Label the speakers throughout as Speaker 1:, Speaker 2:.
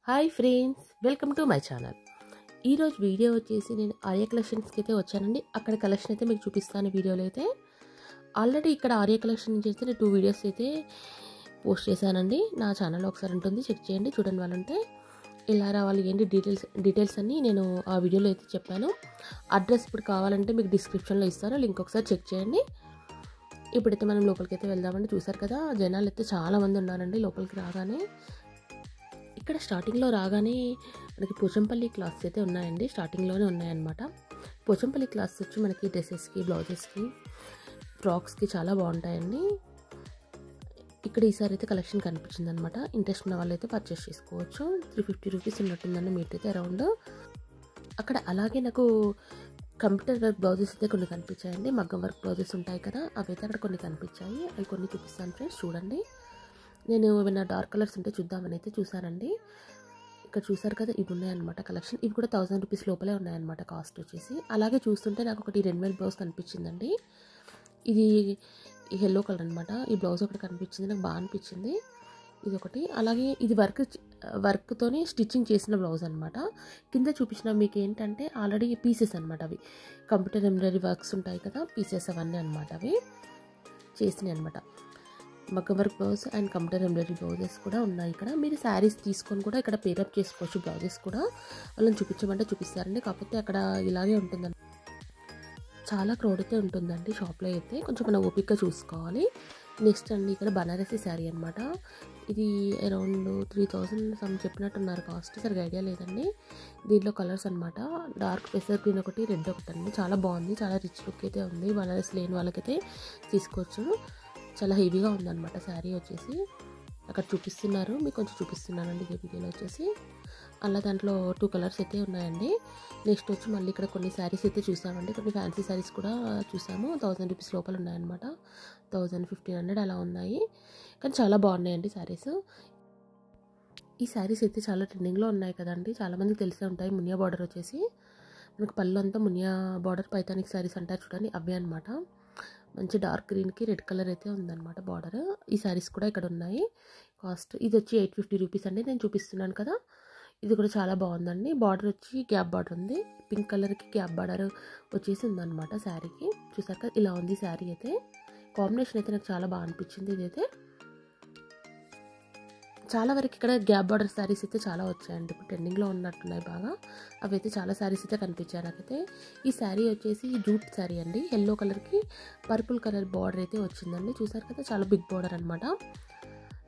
Speaker 1: Hi friends, welcome to my channel. ఈరోజు video వచ్చేసి నేను ఆర్య కలెక్షన్స్కి అయితే వచ్చానండి. అక్కడ కలెక్షన్ అయితే మీకు చూపిస్తాను. వీడియోలో అయితే ఆల్రెడీ ఇక్కడ ఆర్య కలెక్షన్ నుంచి అయితే నేను 2 వీడియోస్ అయితే పోస్ట్ చేశానండి. నా ఛానల్లో ఒకసారి ఉంటుంది, చెక్ చేయండి. చూడండి వాళ్ళంటే ఎలా రావాలి ఏంటి డీటెయిల్స్ అన్నీ నేను ఆ వీడియోలో అయితే చెప్పాను. అడ్రస్ ఇప్పుడు కావాలంటే మీకు డిస్క్రిప్షన్లో ఇస్తాను, లింక్ ఒకసారి చెక్ చేయండి. ఇప్పుడైతే మనం లోపలికి అయితే వెళ్దామండి. చూసారు కదా, జనాలు అయితే చాలామంది ఉన్నారండి లోపలికి రాగానే. ఇక్కడ స్టార్టింగ్లో రాగానే మనకి పోచంపల్లి క్లాత్స్ అయితే ఉన్నాయండి. స్టార్టింగ్లోనే ఉన్నాయన్నమాట. పోచంపల్లి క్లాత్స్ వచ్చి మనకి డ్రెస్సెస్కి, బ్లౌజెస్కి, ఫ్రాక్స్కి చాలా బాగుంటాయండి. ఇక్కడ ఈసారి అయితే కలెక్షన్ కనిపించింది అనమాట. ఇంట్రెస్ట్ ఉన్న వాళ్ళు అయితే పర్చేస్ చేసుకోవచ్చు. 350 రూపీస్ ఉన్నట్టుందండి మీట్ అయితే అరౌండ్. అక్కడ అలాగే నాకు కంప్యూటర్ వర్క్ బ్లౌజెస్ అయితే కొన్ని కనిపించాయండి. మగ్గం వర్క్ బ్లౌజెస్ ఉంటాయి కదా, అవి అయితే అక్కడ కొన్ని కనిపించాయి. అవి కొన్ని చూపిస్తాను ఫ్రెండ్స్, చూడండి. నేను ఏమైనా డార్క్ కలర్స్ ఉంటే చూద్దామని అయితే చూసానండి. ఇక్కడ చూసారు కదా, ఇవి ఉన్నాయన్నమాట కలెక్షన్. ఇవి కూడా 1000 రూపీస్ లోపలే ఉన్నాయన్నమాట కాస్ట్ వచ్చేసి. అలాగే చూస్తుంటే నాకు ఒకటి రెడీమేడ్ బ్లౌజ్ కనిపించిందండి. ఇది ఎల్లో కలర్ అనమాట. ఈ బ్లౌజ్ ఒకటి కనిపించింది, నాకు బాగా అనిపించింది. ఇది ఒకటి. అలాగే ఇది వర్క్తోనే స్టిచ్చింగ్ చేసిన బ్లౌజ్ అనమాట. కింద చూపించిన మీకు ఏంటంటే ఆల్రెడీ పీసెస్ అనమాట. అవి కంప్యూటర్ ఎంబ్రాయిడరీ వర్క్స్ ఉంటాయి కదా, పీసెస్ అవన్నీ అనమాట. అవి చేసినాయి అనమాట. మగ్గం work blouse and computer embroidery blouses కూడా ఉన్నాయి ఇక్కడ. మీరు శారీస్ తీసుకొని కూడా ఇక్కడ పేరప్ చేసుకోవచ్చు. బ్లౌజెస్ కూడా వాళ్ళని చూపించమంటే చూపిస్తారండి. కాకపోతే అక్కడ ఇలాగే ఉంటుందండి, చాలా క్రౌడ్ అయితే ఉంటుందండి షాప్లో అయితే. కొంచెం మనం ఓపిక్గా చూసుకోవాలి. నెక్స్ట్ అండి, ఇక్కడ బనారసీ శారీ అనమాట. ఇది అరౌండ్ 3000 సమ్ చెప్పినట్టున్నారు కాస్ట్, సరిగ్గా ఐడియా లేదండి. దీంట్లో కలర్స్ అనమాట. డార్క్ పెసర్ గ్రీన్ ఒకటి, రెడ్ ఒకటి అండి. చాలా బాగుంది, చాలా రిచ్ లుక్ అయితే ఉంది. బనారస్ లేని వాళ్ళకైతే తీసుకోవచ్చు. చాలా హెవీగా ఉందన్నమాట శారీ వచ్చేసి. అక్కడ చూపిస్తున్నారు, మీకు కొంచెం చూపిస్తున్నానండి ఈ వీడియోలో వచ్చేసి. అలా దాంట్లో 2 కలర్స్ అయితే ఉన్నాయండి. నెక్స్ట్ వచ్చి మళ్ళీ ఇక్కడ కొన్ని శారీస్ అయితే చూసామండి. కొన్ని ఫ్యాన్సీ శారీస్ కూడా చూసాము. 1000 రూపీస్ లోపల ఉన్నాయన్నమాట. 1500 అలా ఉన్నాయి. కానీ చాలా బాగున్నాయండి శారీస్. ఈ శారీస్ అయితే చాలా ట్రెండింగ్లో ఉన్నాయి కదండి, చాలామందికి తెలిసే ఉంటాయి. మునియా బార్డర్ వచ్చేసి మనకు పళ్ళు అంతా మునియా బార్డర్, పైతానిక్ శారీస్ అంటారు చూడండి, అవే అనమాట. మంచి డార్క్ గ్రీన్కి రెడ్ కలర్ అయితే ఉందన్నమాట బార్డర్. ఈ శారీస్ కూడా ఇక్కడ ఉన్నాయి. కాస్ట్ ఇది వచ్చి 850 రూపీస్ అండి. నేను చూపిస్తున్నాను కదా, ఇది కూడా చాలా బాగుందండి. బార్డర్ వచ్చి గ్యాప్ బార్డర్ ఉంది. పింక్ కలర్కి గ్యాప్ బార్డర్ వచ్చేసి ఉందన్నమాట శారీకి. చూసారు కదా, ఇలా ఉంది శారీ అయితే. కాంబినేషన్ అయితే నాకు చాలా బాగా అనిపించింది. ఇదైతే చాలా వరకు ఇక్కడ గ్యాప్ బార్డర్ శారీస్ అయితే చాలా వచ్చాయండి. ఇప్పుడు ట్రెండింగ్లో ఉన్నట్టున్నాయి బాగా. అవి అయితే చాలా శారీస్ అయితే కనిపించాయి నాకైతే. ఈ శారీ వచ్చేసి జూట్ శారీ అండి. ఎల్లో కలర్కి పర్పుల్ కలర్ బార్డర్ అయితే వచ్చిందండి. చూసారు కదా, చాలా బిగ్ బార్డర్ అనమాట.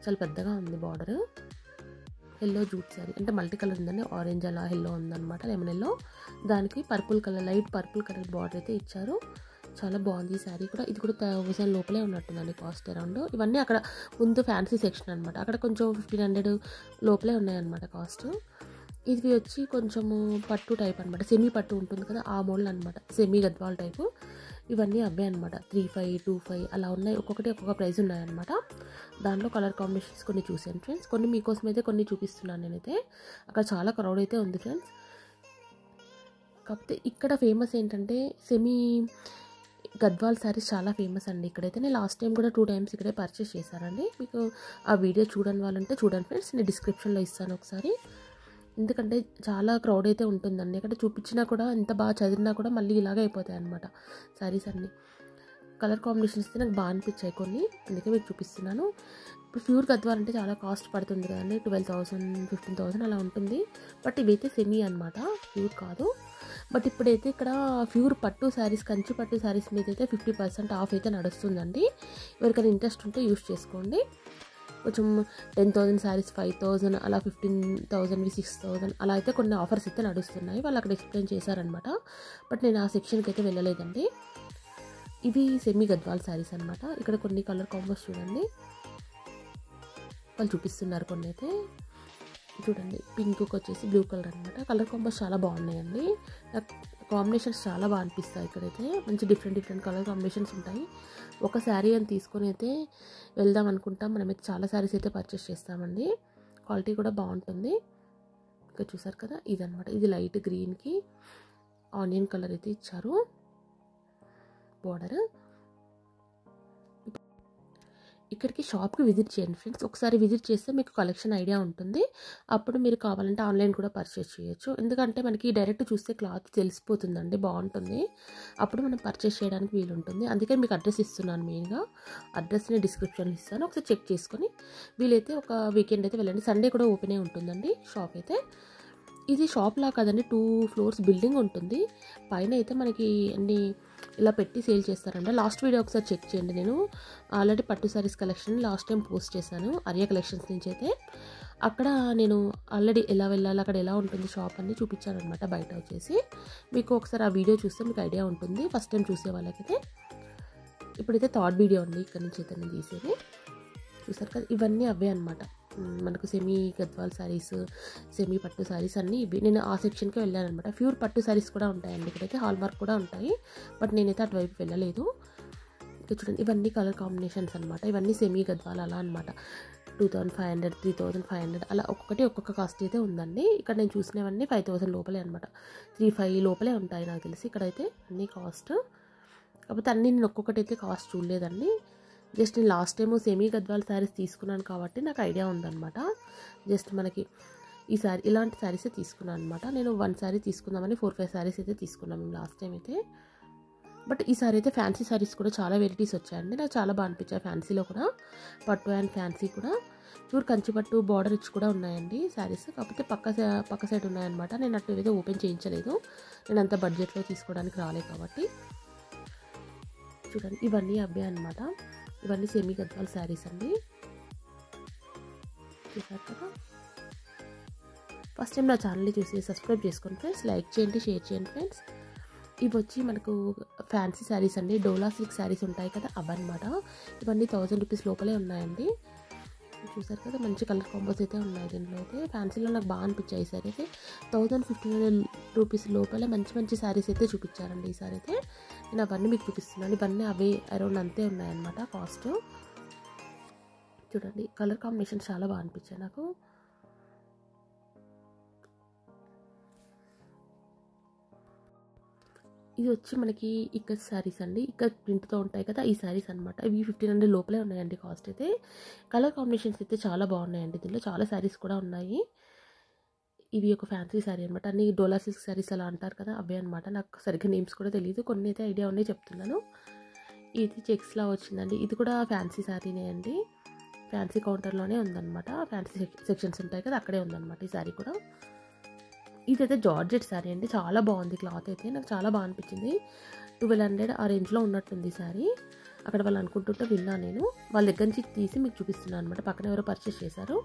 Speaker 1: చాలా పెద్దగా ఉంది బార్డర్. ఎల్లో జూట్ శారీ అంటే మల్టీ కలర్ ఉందండి. ఆరెంజ్ అలా ఎల్లో ఉందన్నమాట, లెమన్ ఎల్లో. దానికి purple colour, light purple colour border అయితే ఇచ్చారు. చాలా బాగుంది ఈ శారీ కూడా. ఇది కూడా 1000 లోపలే ఉన్నట్టుందండి కాస్ట్ అరౌండ్. ఇవన్నీ అక్కడ ముందు ఫ్యాన్సీ సెక్షన్ అనమాట. అక్కడ కొంచెం 1500 లోపలే ఉన్నాయన్నమాట కాస్ట్. ఇది వచ్చి కొంచెము పట్టు టైప్ అనమాట. సెమీ పట్టు ఉంటుంది కదా, ఆ మోడల్ అనమాట. Semi Gadwal type. ఇవన్నీ అవే అనమాట. 3500, 2500 అలా ఉన్నాయి. ఒక్కొక్కటి ఒక్కొక్క ప్రైస్ ఉన్నాయన్నమాట. దాంట్లో కలర్ కాంబినేషన్స్ కొన్ని చూసాను ఫ్రెండ్స్. కొన్ని మీకోసం అయితే కొన్ని చూపిస్తున్నాను నేనైతే. అక్కడ చాలా క్రౌడ్ అయితే ఉంది ఫ్రెండ్స్. కాకపోతే ఇక్కడ ఫేమస్ ఏంటంటే సెమీ గద్వాల్ శారీస్ చాలా ఫేమస్ అండి ఇక్కడైతే. నేను లాస్ట్ టైం కూడా 2 టైమ్స్ ఇక్కడే పర్చేస్ చేశానండి. మీకు ఆ వీడియో చూడని వాళ్ళంటే చూడండి ఫ్రెండ్స్, నేను డిస్క్రిప్షన్లో ఇస్తాను ఒకసారి. ఎందుకంటే చాలా క్రౌడ్ అయితే ఉంటుందండి. ఇక్కడ చూపించినా కూడా, ఎంత బాగా చదివినా కూడా మళ్ళీ ఇలాగే అయిపోతాయి అన్నమాట శారీస్ అన్నీ. కలర్ కాంబినేషన్స్ అయితే నాకు బాగా అనిపించాయి కొన్ని, అందుకే మీకు చూపిస్తున్నాను. ఇప్పుడు ప్యూర్ గద్వాల్ అంటే చాలా కాస్ట్ పడుతుంది కదండి. 12,000, 15,000 అలా ఉంటుంది. బట్ ఇవైతే సెమీ అనమాట, ప్యూర్ కాదు. బట్ ఇప్పుడైతే ఇక్కడ ప్యూర్ పట్టు శారీస్, కంచి పట్టు శారీస్ మీద అయితే 50% ఆఫ్ అయితే నడుస్తుందండి. ఎవరికైనా ఇంట్రెస్ట్ ఉంటే యూస్ చేసుకోండి. కొంచెం 10,000 శారీస్ 5,000 అలా, 15,000, 6,000 అలా అయితే కొన్ని ఆఫర్స్ అయితే నడుస్తున్నాయి. వాళ్ళు అక్కడ ఎక్స్ప్లెయిన్ చేశారనమాట. బట్ నేను ఆ సెక్షన్కి అయితే వెళ్ళలేదండి. ఇవి సెమీ గద్వాల్ శారీస్ అనమాట. ఇక్కడ కొన్ని కలర్ కాంబోస్ చూడండి, వాళ్ళు చూపిస్తున్నారు కొన్ని అయితే. చూడండి, పింక్కి వచ్చేసి బ్లూ కలర్ అనమాట. కలర్ కాంబోస్ చాలా బాగున్నాయండి. నాకు కాంబినేషన్స్ చాలా బాగా అనిపిస్తాయి ఇక్కడైతే. మంచి డిఫరెంట్ కలర్ కాంబినేషన్స్ ఉంటాయి. ఒక శారీ అని తీసుకొని అయితే వెళ్దాం అనుకుంటాం, మనమైతే చాలా శారీస్ అయితే పర్చేస్ చేస్తామండి. క్వాలిటీ కూడా బాగుంటుంది. ఇక్కడ చూసారు కదా, ఇదనమాట. ఇది లైట్ గ్రీన్కి ఆనియన్ కలర్ అయితే ఇచ్చారు బార్డర్. ఇక్కడికి షాప్కి విజిట్ చేయండి ఫ్రెండ్స్. ఒకసారి విజిట్ చేస్తే మీకు కలెక్షన్ ఐడియా ఉంటుంది. అప్పుడు మీరు కావాలంటే ఆన్లైన్ కూడా పర్చేస్ చేయొచ్చు. ఎందుకంటే మనకి డైరెక్ట్ చూస్తే క్లాత్ తెలిసిపోతుందండి, బాగుంటుంది. అప్పుడు మనం పర్చేస్ చేయడానికి వీలుంటుంది. అందుకే మీకు అడ్రస్ ఇస్తున్నాను. మెయిన్గా అడ్రస్ని డిస్క్రిప్షన్లో ఇస్తాను, ఒకసారి చెక్ చేసుకొని వీలైతే ఒక వీకెండ్ అయితే వెళ్ళండి. సండే కూడా ఓపెనే ఉంటుందండి షాప్ అయితే. ఇది షాప్లా కాదండి, 2 ఫ్లోర్స్ బిల్డింగ్ ఉంటుంది. పైన అయితే మనకి అన్ని ఇలా పెట్టి సేల్ చేస్తారండి. లాస్ట్ వీడియో ఒకసారి చెక్ చేయండి. నేను ఆల్రెడీ పట్టు saris collection last time post చేశాను ఆర్య కలెక్షన్స్ నుంచి అయితే. అక్కడ నేను ఆల్రెడీ ఎలా వెళ్ళాలి, అక్కడ ఎలా ఉంటుంది షాప్ అని చూపించాను అనమాట బయట వచ్చేసి. మీకు ఒకసారి ఆ వీడియో చూస్తే మీకు ఐడియా ఉంటుంది ఫస్ట్ టైం చూసే వాళ్ళకైతే. ఇప్పుడైతే థర్డ్ వీడియో అండి ఇక్కడ నుంచి అయితే నేను తీసేది. చూసారు కదా, ఇవన్నీ అవే అనమాట. మనకు సెమీ గద్వాల్ శారీస్, సెమీ పట్టు శారీస్ అన్నీ ఇవి. నేను ఆ సెక్షన్కి వెళ్ళాను అనమాట. ప్యూర్ పట్టు శారీస్ కూడా ఉంటాయండి ఇక్కడైతే, హాల్ మార్క్ కూడా ఉంటాయి. బట్ నేనైతే అటువైపు వెళ్ళలేదు. ఇక్కడ చూడండి, ఇవన్నీ కలర్ కాంబినేషన్స్ అనమాట. ఇవన్నీ సెమీ గద్వాల్ అలా అనమాట. 2500, 3500 అలా ఒక్కొక్కటి ఒక్కొక్క కాస్ట్ అయితే ఉందండి. ఇక్కడ నేను చూసినవన్నీ 5000 లోపలే అనమాట. 35 లోపలే ఉంటాయి నాకు తెలిసి ఇక్కడైతే అన్నీ కాస్ట్. కాకపోతే అన్నీ నేను ఒక్కొక్కటి అయితే కాస్ట్ చూడలేదండి. జస్ట్ నేను last time semi Gadwal saris తీసుకున్నాను కాబట్టి నాకు ఐడియా ఉందన్నమాట. జస్ట్ మనకి ఈ శారీ ఇలాంటి శారీసే తీసుకున్నాను అనమాట. నేను 1 శారీ తీసుకుందామని 4-5 శారీస్ అయితే తీసుకున్నాను మేము లాస్ట్ టైం అయితే. బట్ ఈ సారీ అయితే ఫ్యాన్సీ శారీస్ కూడా చాలా వెరైటీస్ వచ్చాయండి. నాకు చాలా బాగా అనిపించాయి. ఫ్యాన్సీలో కూడా పట్టు అండ్ ఫ్యాన్సీ కూడా ప్యూర్ కంచి పట్టు బార్డర్ ఇచ్చి కూడా ఉన్నాయండి శారీస్. కాకపోతే పక్క సైడ్ ఉన్నాయన్నమాట. నేను అటు ఏదో ఓపెన్ చేయించలేదు, నేను అంత బడ్జెట్లో తీసుకోవడానికి రాలేదు కాబట్టి. చూడండి, ఇవన్నీ అవే అనమాట. ఇవన్నీ సెమీ గద్వాల్ శారీస్ అండి. చూసారు కదా. ఫస్ట్ టైం నా ఛానల్ని చూసి సబ్స్క్రైబ్ చేసుకోండి ఫ్రెండ్స్, లైక్ చేయండి, షేర్ చేయండి ఫ్రెండ్స్. ఇవి వచ్చి మనకు ఫ్యాన్సీ శారీస్ అండి. డోలా సిల్క్ శారీస్ ఉంటాయి కదా, అవన్నమాట. ఇవన్నీ 1000 రూపీస్ లోపలే ఉన్నాయండి. చూసారు కదా, మంచి కలర్ కాంబోస్ అయితే ఉన్నాయి దీంట్లో అయితే. ఫ్యాన్సీలో నాకు బాగా అనిపించాయి. ఈసారి అయితే 1500 రూపీస్ లోపలే మంచి మంచి శారీస్ అయితే చూపించారండి ఈసారి అయితే. నేను అవన్నీ మీకు చూపిస్తున్నాను. ఇవన్నీ అవే అరౌండ్ అంతే ఉన్నాయన్నమాట కాస్ట్. చూడండి, కలర్ కాంబినేషన్ చాలా బాగా అనిపించాయి నాకు. ఇది వచ్చి మనకి ఇక్కడ శారీస్ అండి. ఇక్కడ ప్రింట్తో ఉంటాయి కదా, ఈ శారీస్ అనమాట. ఇవి 1500 లోపలే ఉన్నాయండి కాస్ట్ అయితే. కలర్ కాంబినేషన్స్ అయితే చాలా బాగున్నాయండి. దీనిలో చాలా శారీస్ కూడా ఉన్నాయి. ఇవి ఒక ఫ్యాన్సీ శారీ అనమాట. అన్ని డోలా సిల్క్ శారీస్ అలా అంటారు కదా, అవే అనమాట. నాకు సరిగ్గా నేమ్స్ కూడా తెలియదు, కొన్ని అయితే ఐడియా ఉన్నాయి చెప్తున్నాను. ఇది చెక్స్లా వచ్చిందండి. ఇది కూడా ఫ్యాన్సీ శారీనే అండి. ఫ్యాన్సీ కౌంటర్లోనే ఉందన్నమాట. ఫ్యాన్సీ సెక్షన్స్ ఉంటాయి కదా, అక్కడే ఉందన్నమాట ఈ శారీ కూడా. ఇదైతే జార్జెట్ శారీ అండి. చాలా బాగుంది క్లాత్ అయితే, నాకు చాలా బాగా అనిపించింది. 1200 ఆ రేంజ్లో ఉన్నట్టుంది శారీ. అక్కడ వాళ్ళు అనుకుంటుంటే విన్నాను నేను. వాళ్ళ దగ్గర నుంచి తీసి మీకు చూపిస్తున్నాను అనమాట. పక్కన ఎవరో పర్చేస్ చేశారు,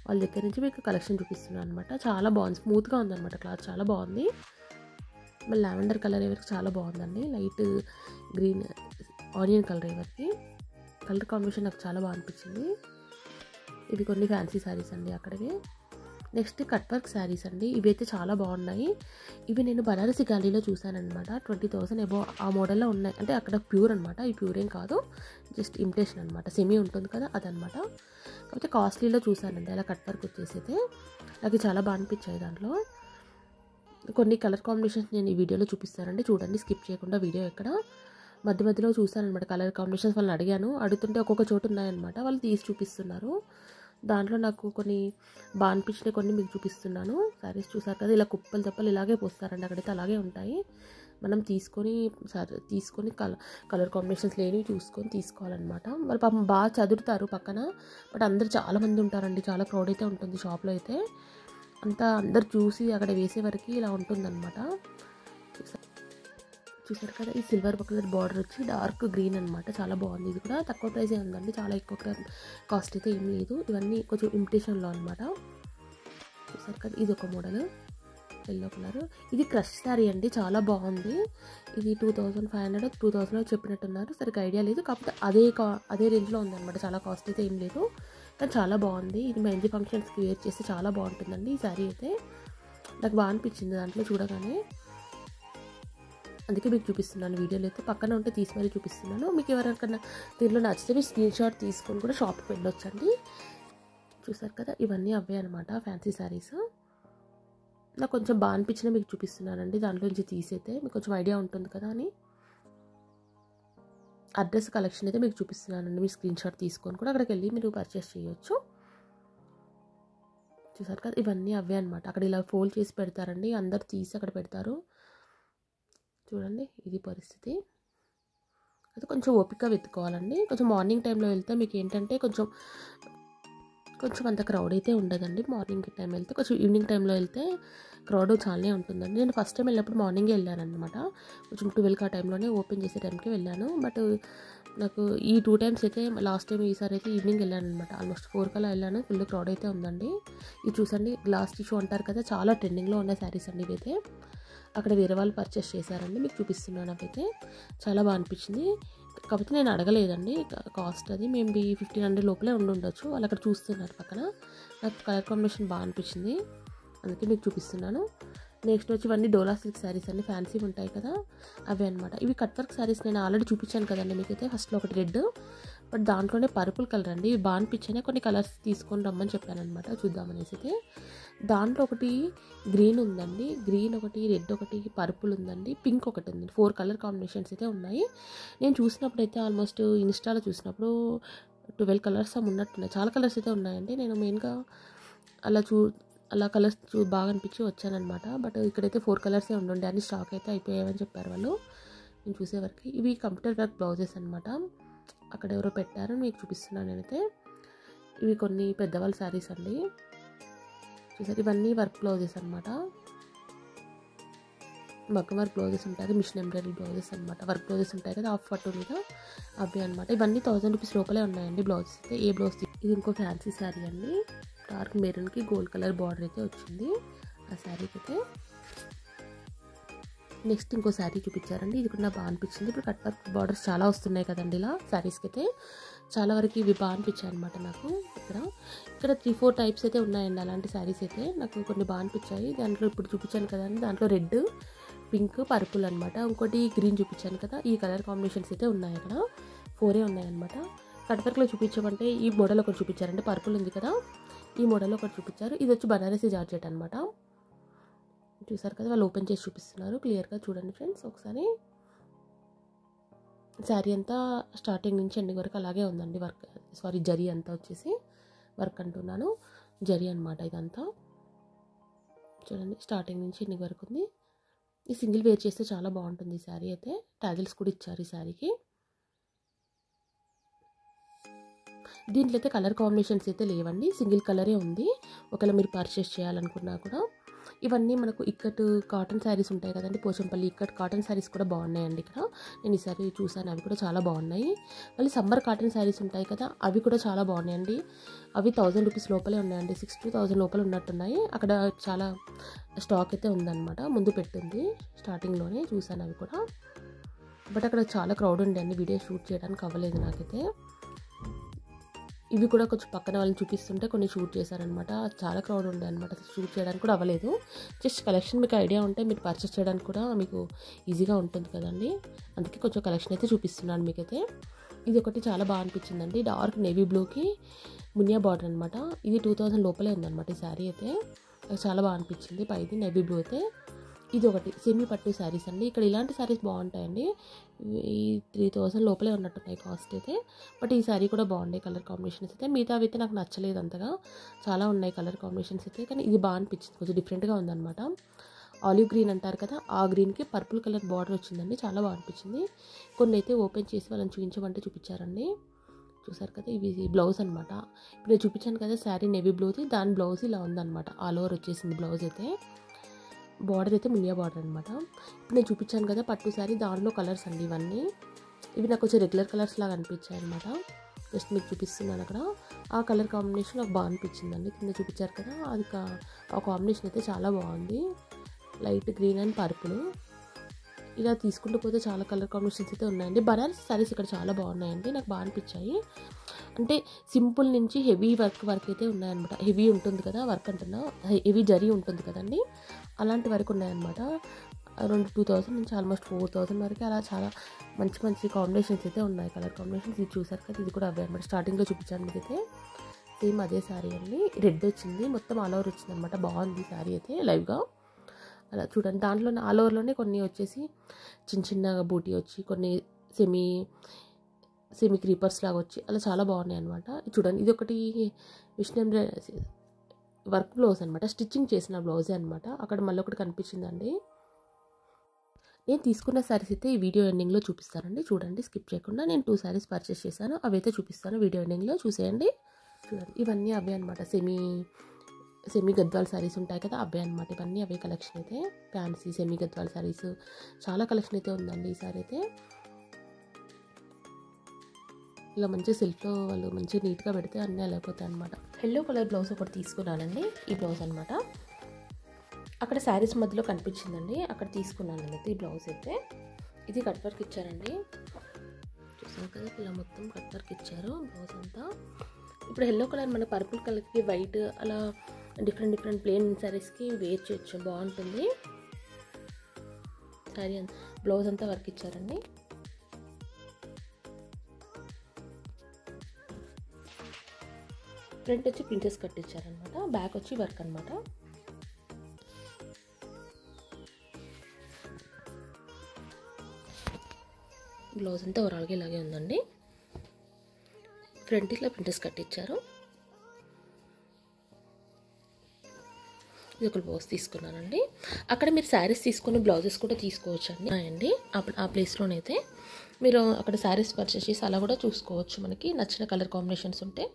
Speaker 1: వాళ్ళ దగ్గర నుంచి మీకు కలెక్షన్ చూపిస్తున్నాను అనమాట. చాలా బాగుంది, స్మూత్గా ఉందన్నమాట క్లాత్, చాలా బాగుంది. మళ్ళీ లావెండర్ కలర్ ఎవరికి చాలా బాగుందండి. లైట్ గ్రీన్ ఆనియన్ కలర్ ఎవరికి. కలర్ కాంబినేషన్ నాకు చాలా బాగా అనిపించింది. ఇవి కొన్ని ఫ్యాన్సీ శారీస్ అండి అక్కడివి. నెక్స్ట్ కట్ వర్క్ శారీస్ అండి. ఇవి అయితే చాలా బాగున్నాయి. ఇవి నేను బనారసి గాలిలో చూసానమాట. 20,000 అబోవ్ ఆ మోడల్లో ఉన్నాయి. అంటే అక్కడ ప్యూర్ అనమాట, ఈ ప్యూర్ ఏం కాదు, జస్ట్ ఇమిటేషన్ అనమాట. సెమీ ఉంటుంది కదా అదనమాట. కాకపోతే కాస్ట్లీలో చూసానండి అలా కట్ వర్క్ వచ్చేసి అయితే. నాకు చాలా బాగా అనిపించాయి. దాంట్లో కొన్ని కలర్ కాంబినేషన్స్ నేను ఈ వీడియోలో చూపిస్తానండి, చూడండి స్కిప్ చేయకుండా వీడియో. ఎక్కడ మధ్య మధ్యలో చూసానమాట కలర్ కాంబినేషన్స్. వాళ్ళని అడుగుతుంటే ఒక్కొక్క చోటు ఉన్నాయన్నమాట, వాళ్ళు తీసి చూపిస్తున్నారు. దాంట్లో నాకు కొన్ని బాగా అనిపించినవి కొన్ని మీకు చూపిస్తున్నాను. శారీస్ చూసారు కదా, ఇలా కుప్పలు తప్పలు ఇలాగే పోస్తారండి అక్కడైతే, అలాగే ఉంటాయి. మనం తీసుకొని కలర్ కాంబినేషన్స్ లేనివి చూసుకొని తీసుకోవాలన్నమాట. వాళ్ళు పాపం బాగా చదువుతారు పక్కన, బట్ అందరు చాలామంది ఉంటారండి, చాలా క్రౌడ్ అయితే ఉంటుంది షాప్లో అయితే. అంతా అందరు చూసి అక్కడ వేసే వరకు ఇలా ఉంటుందన్నమాట. చూసారు కదా, ఈ సిల్వర్ కలర్ బార్డర్ వచ్చి డార్క్ గ్రీన్ అనమాట. చాలా బాగుంది. ఇది కూడా తక్కువ ప్రైజే ఉందండి, చాలా ఎక్కువ కాస్ట్ అయితే ఏం లేదు. ఇవన్నీ కొంచెం ఇమిటేషన్లో అనమాట. చూసారు కదా, ఇది ఒక మోడల్ ఎల్లో కలర్. ఇది క్రష్ శారీ అండి, చాలా బాగుంది. ఇది 2500 2000 చెప్పినట్టున్నారు, సరిగ్గా ఐడియా లేదు. కాకపోతే అదే రేంజ్లో ఉందన్నమాట, చాలా కాస్ట్ అయితే ఏం లేదు, కానీ చాలా బాగుంది. ఇది మెహందీ ఫంక్షన్స్కి వేర్ చేస్తే చాలా బాగుంటుందండి ఈ శారీ అయితే. నాకు బాగా అనిపించింది దాంట్లో చూడగానే, అందుకే మీకు చూపిస్తున్నాను వీడియోలో అయితే. పక్కన ఉంటే తీసి మరీ చూపిస్తున్నాను. మీకు ఎవరికన్నా దీనిలో నచ్చితే మీరు స్క్రీన్ షాట్ తీసుకొని కూడా షాప్కి వెళ్ళొచ్చండి. చూసారు కదా, ఇవన్నీ అవే అనమాట ఫ్యాన్సీ శారీస్. నాకు కొంచెం బాగా అనిపించిన మీకు చూపిస్తున్నానండి, దాంట్లో నుంచి తీసైతే మీకు కొంచెం ఐడియా ఉంటుంది కదా అని. అడ్రస్ కలెక్షన్ అయితే మీకు చూపిస్తున్నానండి. మీరు స్క్రీన్ షాట్ తీసుకొని కూడా అక్కడికి వెళ్ళి మీరు పర్చేస్ చేయొచ్చు. చూసారు కదా, ఇవన్నీ అవే అనమాట. అక్కడ ఇలా ఫోల్డ్ చేసి పెడతారండి, అందరు తీసి అక్కడ పెడతారు. చూడండి, ఇది పరిస్థితి. అయితే కొంచెం ఓపిక వెతుక్కోవాలండి. కొంచెం మార్నింగ్ టైంలో వెళ్తే మీకు ఏంటంటే కొంచెం అంత క్రౌడ్ అయితే ఉండదండి. మార్నింగ్ టైం వెళ్తే, కొంచెం ఈవినింగ్ టైంలో వెళ్తే క్రౌడ్ చాలానే ఉంటుందండి. నేను ఫస్ట్ టైం వెళ్ళినప్పుడు మార్నింగే వెళ్ళానమాట. కొంచెం 12 ఆ టైంలోనే ఓపెన్ చేసే టైంకి వెళ్ళాను. బట్ నాకు ఈ 2 టైమ్స్ అయితే, లాస్ట్ టైం ఈసారి అయితే ఈవినింగ్ వెళ్ళాను అనమాట. ఆల్మోస్ట్ 4 కల్లా వెళ్ళాను. ఫుల్ క్రౌడ్ అయితే ఉందండి. ఇది చూసండి, గ్లాస్ టిష్యూ అంటారు కదా, చాలా ట్రెండింగ్లో ఉన్న శారీస్ అండి ఇవైతే. అక్కడ వేరే వాళ్ళు పర్చేస్ చేశారండి, మీకు చూపిస్తున్నాను. అవైతే చాలా బాగా అనిపించింది. కాకపోతే నేను అడగలేదండి కాస్ట్, అది మేబీ 1500 లోపలే ఉండొచ్చు. వాళ్ళు అక్కడ చూస్తున్నారు పక్కన. నాకు కలర్ కాంబినేషన్ బాగా అనిపించింది, అందుకే మీకు చూపిస్తున్నాను. నెక్స్ట్ వచ్చి ఇవన్నీ డోలా సిల్క్ శారీస్ అన్ని ఫ్యాన్సీ ఉంటాయి కదా, అవే అనమాట. ఇవి కట్ వర్క్ శారీస్ నేను ఆల్రెడీ చూపించాను కదండి మీకైతే. ఫస్ట్లో ఒకటి రెడ్, బట్ దాంట్లోనే పర్పుల్ కలర్ అండి. ఇవి బాగా అనిపించాయి. కొన్ని కలర్స్ తీసుకొని రమ్మని చెప్పాను అనమాట, చూద్దామనేసి. అయితే దాంట్లో ఒకటి గ్రీన్ ఉందండి, గ్రీన్ ఒకటి, రెడ్ ఒకటి, పర్పుల్ ఉందండి, పింక్ ఒకటి ఉంది. 4 కలర్ కాంబినేషన్స్ అయితే ఉన్నాయి. నేను చూసినప్పుడు అయితే ఆల్మోస్ట్ ఇన్స్టాలో చూసినప్పుడు 12 కలర్స్ ఉన్నట్టున్నాయి. చాలా కలర్స్ అయితే ఉన్నాయండి. నేను మెయిన్గా అలా కలర్స్ బాగా అనిపించి వచ్చానమాట. బట్ ఇక్కడైతే 4 కలర్సే ఉండండి, అన్ని స్టాక్ అయితే అయిపోయాయని చెప్పారు వాళ్ళు నేను చూసేవరకు. ఇవి కంప్యూటర్ వర్క్ బ్లౌజెస్ అనమాట. అక్కడ ఎవరో పెట్టారు, మీకు చూపిస్తున్నాను నేనైతే. ఇవి కొన్ని పెద్దవాళ్ళ శారీస్ అండి. చూసారు, ఇవన్నీ వర్క్ బ్లౌజెస్ అనమాట. మగ్గం వర్క్ బ్లౌజెస్ ఉంటాయి, మిషన్ ఎంబ్రాయిడరీ బ్లౌజెస్ అనమాట. వర్క్ బ్లౌజెస్ ఉంటాయి కదా, హాఫ్ పట్టు మీద, అవి అనమాట. ఇవన్నీ 1000 రూపీస్ లోపలే ఉన్నాయండి బ్లౌజెస్ అయితే. ఏ బ్లౌజ్ ఇది ఇంకో ఫ్యాన్సీ శారీ అండి. డార్క్ మెరూన్కి గోల్డ్ కలర్ బార్డర్ అయితే వచ్చింది ఆ శారీకి అయితే. నెక్స్ట్ ఇంకో శారీ చూపించారండి, ఇది కూడా నాకు బాగా అనిపించింది. ఇప్పుడు కట్ వర్క్ బార్డర్స్ చాలా వస్తున్నాయి కదండి ఇలా శారీస్కి అయితే. చాలా వరకు ఇవి బాగా అనిపించాయి అనమాట నాకు. ఇక్కడ 3-4 టైప్స్ అయితే ఉన్నాయండి అలాంటి శారీస్ అయితే. నాకు కొన్ని బాగా అనిపించాయి. దాంట్లో ఇప్పుడు చూపించాను కదండి, దాంట్లో రెడ్, పింక్, పర్పుల్ అనమాట. ఇంకోటి గ్రీన్ చూపించాను కదా, ఈ కలర్ కాంబినేషన్స్ అయితే ఉన్నాయి అక్కడ. 4 ఉన్నాయన్నమాట. కట్ వర్క్లో చూపించమంటే ఈ మోడల్ ఒకటి చూపించారంటే, పర్పుల్ ఉంది కదా, ఈ మోడల్ ఒకటి చూపించారు. ఇది వచ్చి బనారసి జార్జెట్ అనమాట. చూసారు కదా, వాళ్ళు ఓపెన్ చేసి చూపిస్తున్నారు. క్లియర్గా చూడండి ఫ్రెండ్స్ ఒకసారి. శారీ అంతా స్టార్టింగ్ నుంచి ఎండింగ్ వరకు అలాగే ఉందండి వర్క్. జరీ అంతా వచ్చేసి వర్క్ అంటున్నాను, జరీ అనమాట ఇదంతా. చూడండి, స్టార్టింగ్ నుంచి ఎండింగ్ వరకు ఉంది. ఈ సింగిల్ వేర్ చేస్తే చాలా బాగుంటుంది ఈ శారీ అయితే. టాజిల్స్ కూడా ఇచ్చారు ఈ శారీకి. దీంట్లో అయితే కలర్ కాంబినేషన్స్ అయితే లేవండి, సింగిల్ కలరే ఉంది. ఒకవేళ మీరు పర్చేస్ చేయాలనుకున్నా కూడా. ఇవన్నీ మనకు ఇక్కట్ కాటన్ శారీస్ ఉంటాయి కదండి, పోచంపల్లి ఇక్కట్ కాటన్ శారీస్ కూడా బాగున్నాయండి ఇక్కడ. నేను ఈసారి చూసాను, అవి కూడా చాలా బాగున్నాయి. మళ్ళీ సమ్మర్ కాటన్ శారీస్ ఉంటాయి కదా, అవి కూడా చాలా బాగున్నాయండి. అవి 1000 రూపీస్ లోపలే ఉన్నాయండి, 6 to 1000 లోపల ఉన్నట్టున్నాయి. అక్కడ చాలా స్టాక్ అయితే ఉందన్నమాట, ముందు పెట్టింది స్టార్టింగ్లోనే చూసాను అవి కూడా. బట్ అక్కడ చాలా క్రౌడ్ ఉండే అండి, వీడియో షూట్ చేయడానికి అవ్వలేదు నాకైతే. ఇవి కూడా కొంచెం పక్కన వాళ్ళని చూపిస్తుంటే కొన్ని షూట్ చేశారనమాట. చాలా క్రౌడ్ ఉండే అనమాట, షూట్ చేయడానికి కూడా అవ్వలేదు. జస్ట్ కలెక్షన్ మీకు ఐడియా ఉంటే మీరు పర్చేస్ చేయడానికి కూడా మీకు ఈజీగా ఉంటుంది కదండి, అందుకే కొంచెం కలెక్షన్ అయితే చూపిస్తున్నాను మీకైతే. ఇది ఒకటి చాలా బాగా అనిపించిందండి, డార్క్ నేవీ బ్లూకి మునియా బార్డర్ అనమాట. ఇది 2000 లోపలే ఉందన్నమాట ఈ శారీ అయితే. చాలా బాగా అనిపించింది. పైది నేవీ బ్లూ అయితే. ఇది ఒకటి సెమీ పట్టు శారీస్ అండి. ఇక్కడ ఇలాంటి శారీస్ బాగుంటాయండి. ఈ 3000 లోపలే ఉన్నట్టున్నాయి కాస్ట్ అయితే. బట్ ఈ శారీ కూడా బాగున్నాయి కలర్ కాంబినేషన్స్ అయితే. మిగతా అయితే నాకు నచ్చలేదు అంతగా, చాలా ఉన్నాయి కలర్ కాంబినేషన్స్ అయితే. కానీ ఇది బాగా అనిపించింది, కొంచెం డిఫరెంట్గా ఉందన్నమాట. ఆలివ్ గ్రీన్ అంటారు కదా, ఆ గ్రీన్కి పర్పుల్ కలర్ బార్డర్ వచ్చిందండి, చాలా బాగా అనిపించింది. కొన్ని అయితే ఓపెన్ చేసి వాళ్ళని చూపించమంటే చూపించారండి. చూసారు కదా, ఇవి బ్లౌజ్ అనమాట. ఇప్పుడు నేను చూపించాను కదా శారీ నేవీ బ్లూది, దాని బ్లౌజ్ ఇలా ఉందన్నమాట. ఆల్ ఓవర్ వచ్చేసింది బ్లౌజ్ అయితే. బార్డర్ అయితే మునియా బార్డర్ అనమాట. ఇప్పుడు నేను చూపించాను కదా పట్టు శారీ, దానిలో కలర్స్ అండి ఇవన్నీ. ఇవి నాకు కొంచెం రెగ్యులర్ కలర్స్ లాగా అనిపించాయి అనమాట. జస్ట్ మీకు చూపిస్తున్నాను అక్కడ. ఆ కలర్ కాంబినేషన్ నాకు బాగా అనిపించిందండి. కింద చూపించారు కదా, అది ఆ కాంబినేషన్ అయితే చాలా బాగుంది. Light green and purple. ఇలా తీసుకుంటూ పోతే చాలా కలర్ కాంబినేషన్స్ అయితే ఉన్నాయండి. బనారస్ శారీస్ ఇక్కడ చాలా బాగున్నాయండి, నాకు బాగా అనిపించాయి. అంటే సింపుల్ నుంచి హెవీ వర్క్ అయితే ఉన్నాయన్నమాట. హెవీ ఉంటుంది కదా వర్క్ అంటున్నా, హెవీ జరీ ఉంటుంది కదండి, అలాంటి వరకు ఉన్నాయన్నమాట. అరౌండ్ 2000 నుంచి ఆల్మోస్ట్ 4000 వరకు అలా చాలా మంచి మంచి కాంబినేషన్స్ అయితే ఉన్నాయి, కలర్ కాంబినేషన్స్. ఇది చూసారు కదా, ఇది కూడా అవే అనమాట. స్టార్టింగ్లో చూపించాను మీకైతే. సేమ్ అదే శారీ అండి, రెడ్ వచ్చింది, మొత్తం ఆల్ ఓవర్ వచ్చింది అనమాట. బాగుంది శారీ అయితే లైవ్గా. అలా చూడండి, దాంట్లో ఆల్ ఓవర్లోనే కొన్ని వచ్చేసి చిన్న చిన్నగా బూటీ వచ్చి, కొన్ని సెమీ సెమీ క్రీపర్స్ లాగా వచ్చి అలా చాలా బాగున్నాయి అనమాట. చూడండి, ఇది ఒకటి మిషన్ వర్క్ బ్లౌజ్ అనమాట, స్టిచ్చింగ్ చేసిన బ్లౌజే అనమాట. అక్కడ మళ్ళీ ఒకటి కనిపించిందండి. నేను తీసుకున్న శారీస్ అయితే ఈ వీడియో ఎండింగ్లో చూపిస్తానండి, చూడండి స్కిప్ చేయకుండా. నేను 2 శారీస్ పర్చేస్ చేశాను, అవైతే చూపిస్తాను వీడియో ఎండింగ్లో, చూసేయండి. చూడండి, ఇవన్నీ అవే అనమాట, సెమీ గద్వాల్ శారీస్ ఉంటాయి కదా, అవే అనమాట. ఇవన్నీ అవే కలెక్షన్ అయితే, ఫ్యాన్సీ సెమీ గద్వాల్ శారీస్ చాలా కలెక్షన్ అయితే ఉందండి. ఈ సారీ అయితే ఇలా మంచి సిల్క్లో వాళ్ళు మంచిగా నీట్గా పెడితే అన్నీ అలా అయిపోతాయి అనమాట. ఎల్లో కలర్ బ్లౌజ్ ఒకటి తీసుకున్నానండి, ఈ బ్లౌజ్ అనమాట. అక్కడ శారీస్ మధ్యలో కనిపించిందండి, అక్కడ తీసుకున్నాను అయితే ఈ బ్లౌజ్ అయితే. ఇది కట్ వర్క్ ఇచ్చారండి, చూసాను కదా, ఇలా మొత్తం కట్ వర్క్ ఇచ్చారు బ్లౌజ్ అంతా. ఇప్పుడు ఎల్లో కలర్ మన పర్పుల్ కలర్కి వైట్ అలా డిఫరెంట్ ప్లెయిన్ శారీస్కి వేర్ చేయొచ్చు, బాగుంటుంది. శారీ బ్లౌజ్ అంతా వర్క్ ఇచ్చారండి. ఫ్రంట్ వచ్చి ప్రింటెస్ కట్ ఇచ్చారనమాట, బ్యాక్ వచ్చి వర్క్ అనమాట. బ్లౌజ్ అంతా ఓవరాల్గా ఇలాగే ఉందండి. ఫ్రంట్ ఇట్లా ప్రింటెస్ కట్ ఇచ్చారు. ఇది ఒక బ్లౌజ్ తీసుకున్నానండి. అక్కడ మీరు శారీస్ తీసుకొని బ్లౌజెస్ కూడా తీసుకోవచ్చు అండి. ఆ ప్లేస్లోనైతే మీరు అక్కడ శారీస్ పర్చేస్ చేసి అలా కూడా చూసుకోవచ్చు, మనకి నచ్చిన కలర్ కాంబినేషన్స్ ఉంటే.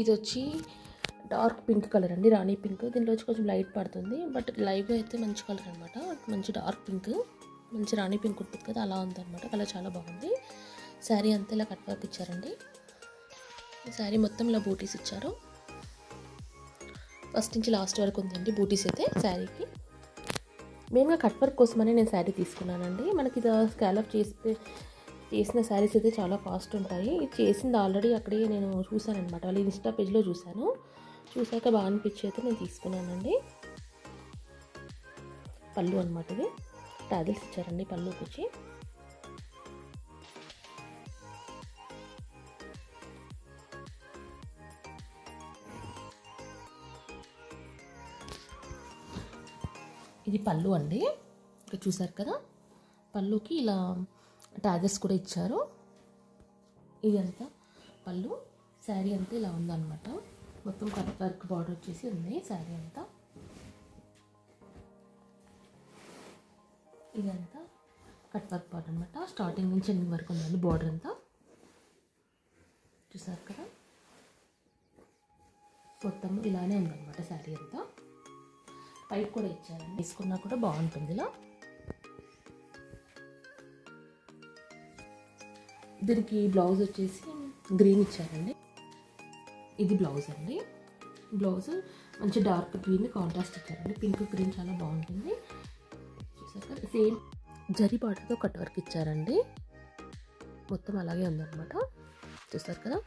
Speaker 1: ఇది వచ్చి డార్క్ పింక్ కలర్ అండి, రాణి పింక్. దీనిలో వచ్చి కొంచెం లైట్ పడుతుంది, బట్ లైవ్గా అయితే మంచి కలర్ అనమాట, మంచి డార్క్ పింక్, మంచి రాణి పింక్ ఉంటుంది కదా, అలా ఉందన్నమాట. కలర్ చాలా బాగుంది. శారీ అంతా ఇలా కట్ వర్క్ ఇచ్చారండి. శారీ మొత్తం ఇలా బూటీస్ ఇచ్చారు, ఫస్ట్ నుంచి లాస్ట్ వరకు ఉందండి బూటీస్ అయితే శారీకి. మెయిన్గా కట్ వర్క్ కోసమనే నేను శారీ తీసుకున్నానండి. మనకి ఇది స్కాలప్ చేసిన శారీస్ అయితే చాలా కాస్ట్ ఉంటాయి. ఇది చేసింది ఆల్రెడీ అక్కడే నేను చూసానమాట, వాళ్ళ ఇన్స్టా పేజ్లో చూసాక బాగా అనిపించి అయితే నేను తీసుకున్నానండి. పళ్ళు అనమాట, ఇది టాజిల్స్ ఇచ్చారండి పళ్ళుకి వచ్చి. ఇది పళ్ళు అండి, ఇక్కడ చూసారు కదా, పళ్ళుకి ఇలా టాజెస్ కూడా ఇచ్చారు. ఇది అంతా పళ్ళు, శారీ అంతా ఇలా ఉందన్నమాట. మొత్తం కట్ వర్క్ బార్డర్ వచ్చేసి ఉంది శారీ అంతా. ఇదంతా కట్ వర్క్ బార్డర్ అనమాట, స్టార్టింగ్ నుంచి ఎండింగ్ వరకు ఉందండి బార్డర్ అంతా. చూసారు కదా, మొత్తం ఇలానే ఉందన్నమాట శారీ అంతా. పైకి కూడా ఇచ్చారండి, తీసుకున్నా కూడా బాగుంటుంది ఇలా. దీనికి బ్లౌజ్ వచ్చేసి గ్రీన్ ఇచ్చారండి. ఇది బ్లౌజ్ అండి, బ్లౌజ్ మంచి డార్క్ గ్రీన్ కాంట్రాస్ట్ ఇచ్చారండి, పింక్ గ్రీన్ చాలా బాగుంటుంది. చూసారు కదా, సేమ్ జరీ బార్డర్తో కట్ వర్క్ ఇచ్చారండి, మొత్తం అలాగే ఉందన్నమాట. చూసారు కదా,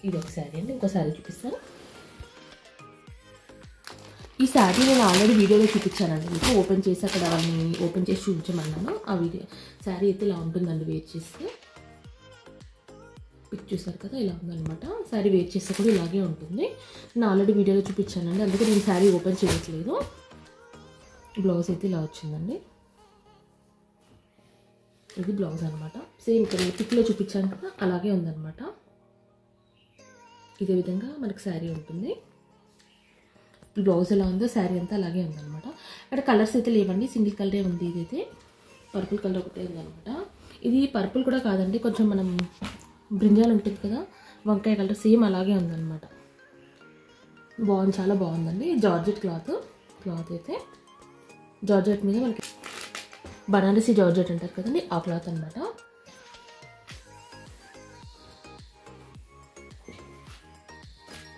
Speaker 1: ఇది ఒక శారీ అండి. ఇంకో శారీ చూపిస్తాను. ఈ శారీ నేను ఆల్రెడీ వీడియోలో చూపించానండి మీకు, ఓపెన్ చేసి అక్కడ అవన్నీ ఓపెన్ చేసి చూపించమన్నాను. ఆ వీడియో శారీ అయితే ఇలా ఉంటుందండి వేర్ చేస్తే. పిక్ చూసారు కదా, ఇలా ఉందన్నమాట. శారీ వేర్ చేస్తే కూడా ఇలాగే ఉంటుంది. నేను ఆల్రెడీ వీడియోలో చూపించానండి, అందుకే నేను శారీ ఓపెన్ చేయట్లేదు. బ్లౌజ్ అయితే ఇలా వచ్చిందండి. ఇది బ్లౌజ్ అనమాట, సేమ్ ఇక్కడ పిక్లో చూపించాను కదా అలాగే ఉందన్నమాట. ఇదే విధంగా మనకు శారీ ఉంటుంది. బ్లౌజ్ ఎలా ఉందో శారీ అంతా అలాగే ఉందన్నమాట. అక్కడ కలర్స్ అయితే లేవండి, సింగిల్ కలరే ఉంది. ఇదైతే పర్పుల్ కలర్ ఒకటే ఉందన్నమాట. ఇది పర్పుల్ కూడా కాదండి, కొంచెం మనం బ్రింజాల్ ఉంటుంది కదా, వంకాయ కలర్, సేమ్ అలాగే ఉందన్నమాట. బాగుంది, చాలా బాగుందండి. జార్జెట్ క్లాత్ అయితే జార్జెట్ మీద మనకి బనారసి జార్జెట్ అంటారు కదండి, ఆ క్లాత్ అనమాట.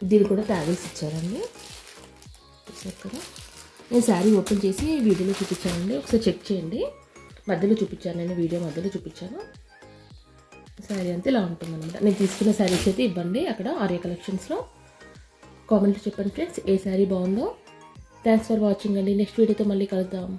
Speaker 1: దీన్ని కూడా ట్యాగిల్స్ ఇచ్చారండి, చూసారు కదా. నేను శారీ ఓపెన్ చేసి వీడియోలో చూపించానండి, ఒకసారి చెక్ చేయండి. మధ్యలో చూపించాను, నేను వీడియో మధ్యలో చూపించాను. శారీ అంతా ఇలా ఉంటుందన్నమాట. నేను తీసుకున్న శారీస్ అయితే ఇవ్వండి అక్కడ ఆర్య కలెక్షన్స్లో. కామెంట్లో చెప్పండి ఫ్రెండ్స్ ఏ శారీ బాగుందో. థ్యాంక్స్ ఫర్ వాచింగ్ అండి. నెక్స్ట్ వీడియోతో మళ్ళీ కలుద్దాం.